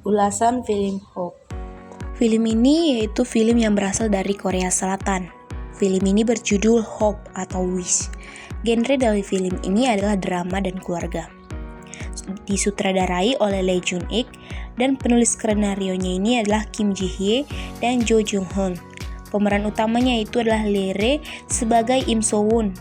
Ulasan film Hope. Film ini yaitu film yang berasal dari Korea Selatan. Film ini berjudul Hope atau Wish. Genre dari film ini adalah drama dan keluarga. Disutradarai oleh Lee Jun-ik dan penulis skenarionya ini adalah Kim Ji-hye dan Jo Jung-hoon. Pemeran utamanya itu adalah Lee Rae sebagai Im So-won,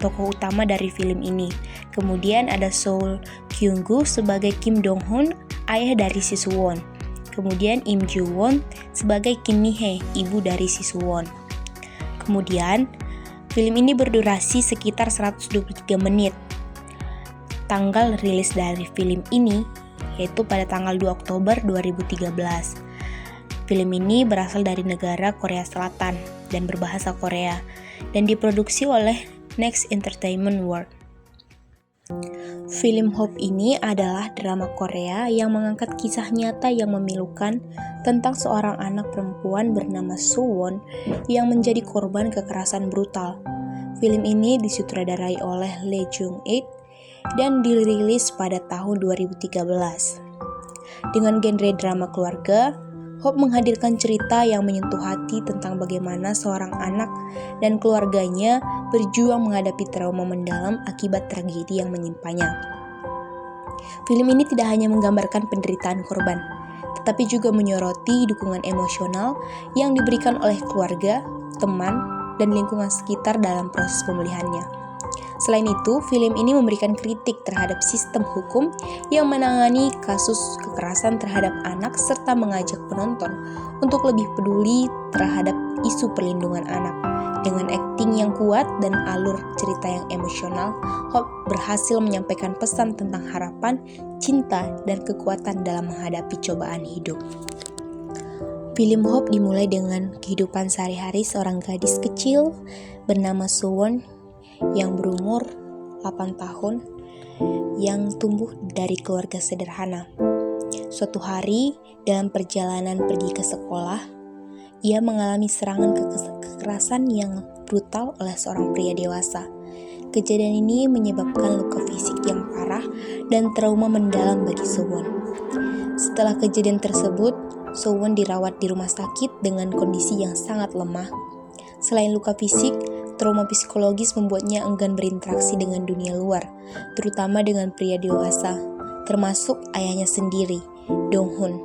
tokoh utama dari film ini. Kemudian ada Seo Kyung-gu sebagai Kim Dong-hoon, ayah dari Si Soo-won. Kemudian Im Joo-won sebagai Kim Mi-hye, ibu dari Si Soo-won. Kemudian, film ini berdurasi sekitar 123 menit. Tanggal rilis dari film ini yaitu pada tanggal 2 Oktober 2013. Film ini berasal dari negara Korea Selatan dan berbahasa Korea dan diproduksi oleh Next Entertainment World. Film Hope ini adalah drama Korea yang mengangkat kisah nyata yang memilukan tentang seorang anak perempuan bernama Soo-won yang menjadi korban kekerasan brutal. Film ini disutradarai oleh Lee Jung-ik dan dirilis pada tahun 2013. Dengan genre drama keluarga, Hope menghadirkan cerita yang menyentuh hati tentang bagaimana seorang anak dan keluarganya berjuang menghadapi trauma mendalam akibat tragedi yang menimpanya. Film ini tidak hanya menggambarkan penderitaan korban, tetapi juga menyoroti dukungan emosional yang diberikan oleh keluarga, teman, dan lingkungan sekitar dalam proses pemulihannya. Selain itu, film ini memberikan kritik terhadap sistem hukum yang menangani kasus kekerasan terhadap anak serta mengajak penonton untuk lebih peduli terhadap isu perlindungan anak. Dengan akting yang kuat dan alur cerita yang emosional, Hope berhasil menyampaikan pesan tentang harapan, cinta, dan kekuatan dalam menghadapi cobaan hidup. Film Hope dimulai dengan kehidupan sehari-hari seorang gadis kecil bernama Soo-won yang berumur 8 tahun yang tumbuh dari keluarga sederhana. Suatu hari, dalam perjalanan pergi ke sekolah, ia mengalami serangan kekerasan yang brutal oleh seorang pria dewasa. Kejadian ini menyebabkan luka fisik yang parah dan trauma mendalam bagi Soo-won. Setelah kejadian tersebut, Soo-won dirawat di rumah sakit dengan kondisi yang sangat lemah. Selain luka fisik, trauma psikologis membuatnya enggan berinteraksi dengan dunia luar, terutama dengan pria dewasa, termasuk ayahnya sendiri, Dong-hoon.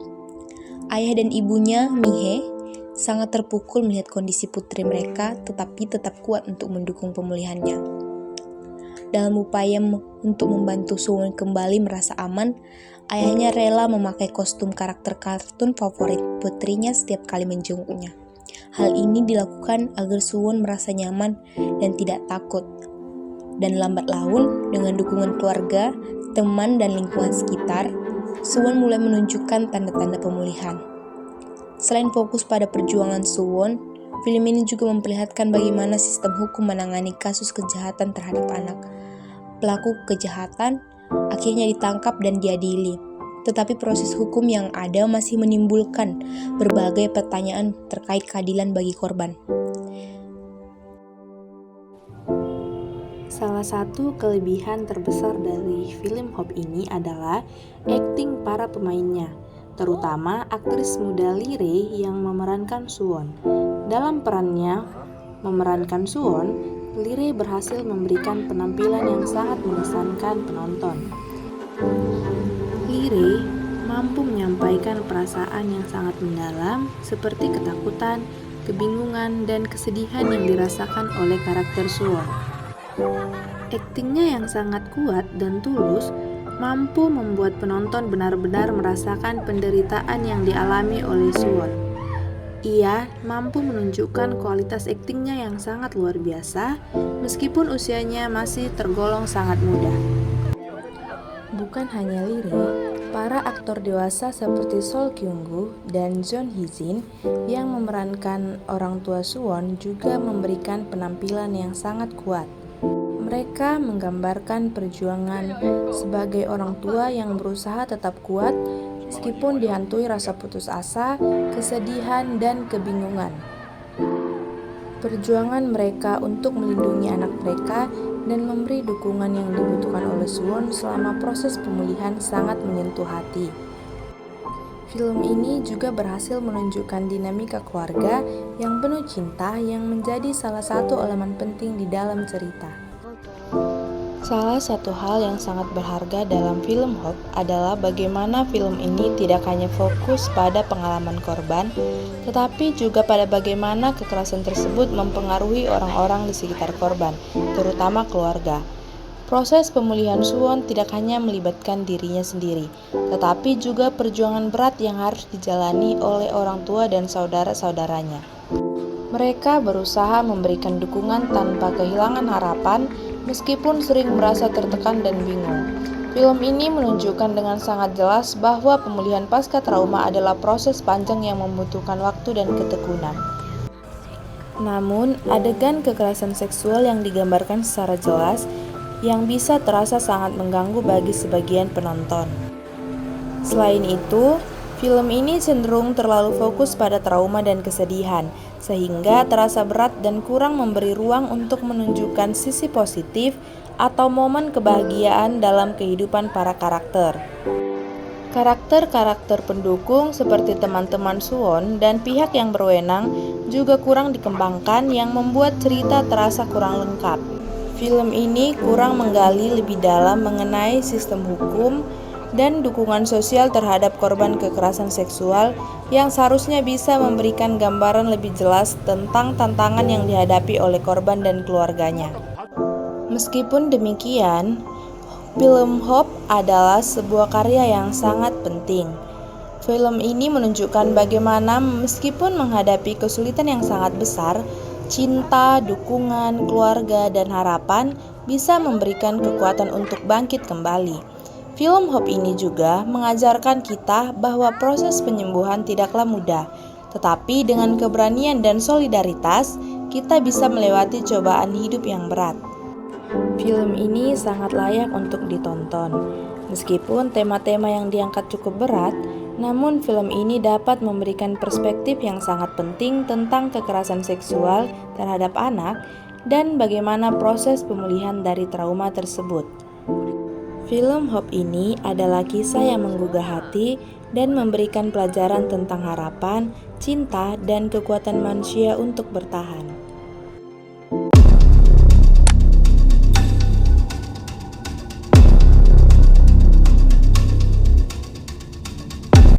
Ayah dan ibunya, Mi-hye, sangat terpukul melihat kondisi putri mereka, tetapi tetap kuat untuk mendukung pemulihannya. Dalam upaya untuk membantu Soo-won kembali merasa aman, ayahnya rela memakai kostum karakter kartun favorit putrinya setiap kali menjenguknya. Hal ini dilakukan agar Soo-won merasa nyaman dan tidak takut. Dan lambat laun, dengan dukungan keluarga, teman, dan lingkungan sekitar, Soo-won mulai menunjukkan tanda-tanda pemulihan. Selain fokus pada perjuangan Soo-won, film ini juga memperlihatkan bagaimana sistem hukum menangani kasus kejahatan terhadap anak. Pelaku kejahatan akhirnya ditangkap dan diadili. Tetapi proses hukum yang ada masih menimbulkan berbagai pertanyaan terkait keadilan bagi korban. Salah satu kelebihan terbesar dari film Hope ini adalah akting para pemainnya, terutama aktris muda Lee Rae yang memerankan Soo-won. Dalam perannya memerankan Soo-won, Lee Rae berhasil memberikan penampilan yang sangat mengesankan penonton. Lee Rae mampu menyampaikan perasaan yang sangat mendalam seperti ketakutan, kebingungan, dan kesedihan yang dirasakan oleh karakter Soo-won. Aktingnya yang sangat kuat dan tulus mampu membuat penonton benar-benar merasakan penderitaan yang dialami oleh Soo-won. Ia mampu menunjukkan kualitas aktingnya yang sangat luar biasa meskipun usianya masih tergolong sangat muda. Bukan hanya Lee Rae, para aktor dewasa seperti Seo Kyung-gu dan Jeon Hee-jin yang memerankan orang tua Soo-won juga memberikan penampilan yang sangat kuat. Mereka menggambarkan perjuangan sebagai orang tua yang berusaha tetap kuat meskipun dihantui rasa putus asa, kesedihan, dan kebingungan. Perjuangan mereka untuk melindungi anak mereka dan memberi dukungan yang dibutuhkan oleh Soo-won selama proses pemulihan sangat menyentuh hati. Film ini juga berhasil menunjukkan dinamika keluarga yang penuh cinta yang menjadi salah satu elemen penting di dalam cerita. Salah satu hal yang sangat berharga dalam film Hope adalah bagaimana film ini tidak hanya fokus pada pengalaman korban, tetapi juga pada bagaimana kekerasan tersebut mempengaruhi orang-orang di sekitar korban, terutama keluarga. Proses pemulihan Suwon tidak hanya melibatkan dirinya sendiri, tetapi juga perjuangan berat yang harus dijalani oleh orang tua dan saudara-saudaranya. Mereka berusaha memberikan dukungan tanpa kehilangan harapan, meskipun sering merasa tertekan dan bingung. Film ini menunjukkan dengan sangat jelas bahwa pemulihan pasca trauma adalah proses panjang yang membutuhkan waktu dan ketekunan. Namun, adegan kekerasan seksual yang digambarkan secara jelas yang bisa terasa sangat mengganggu bagi sebagian penonton. Selain itu, film ini cenderung terlalu fokus pada trauma dan kesedihan, sehingga terasa berat dan kurang memberi ruang untuk menunjukkan sisi positif atau momen kebahagiaan dalam kehidupan para karakter. Karakter-karakter pendukung seperti teman-teman Suwon dan pihak yang berwenang juga kurang dikembangkan yang membuat cerita terasa kurang lengkap. Film ini kurang menggali lebih dalam mengenai sistem hukum dan dukungan sosial terhadap korban kekerasan seksual yang seharusnya bisa memberikan gambaran lebih jelas tentang tantangan yang dihadapi oleh korban dan keluarganya. Meskipun demikian, film Hope adalah sebuah karya yang sangat penting. Film ini menunjukkan bagaimana meskipun menghadapi kesulitan yang sangat besar, cinta, dukungan, keluarga, dan harapan bisa memberikan kekuatan untuk bangkit kembali. Film Hope ini juga mengajarkan kita bahwa proses penyembuhan tidaklah mudah, tetapi dengan keberanian dan solidaritas, kita bisa melewati cobaan hidup yang berat. Film ini sangat layak untuk ditonton. Meskipun tema-tema yang diangkat cukup berat, namun film ini dapat memberikan perspektif yang sangat penting tentang kekerasan seksual terhadap anak dan bagaimana proses pemulihan dari trauma tersebut. Film Hope ini adalah kisah yang menggugah hati dan memberikan pelajaran tentang harapan, cinta, dan kekuatan manusia untuk bertahan.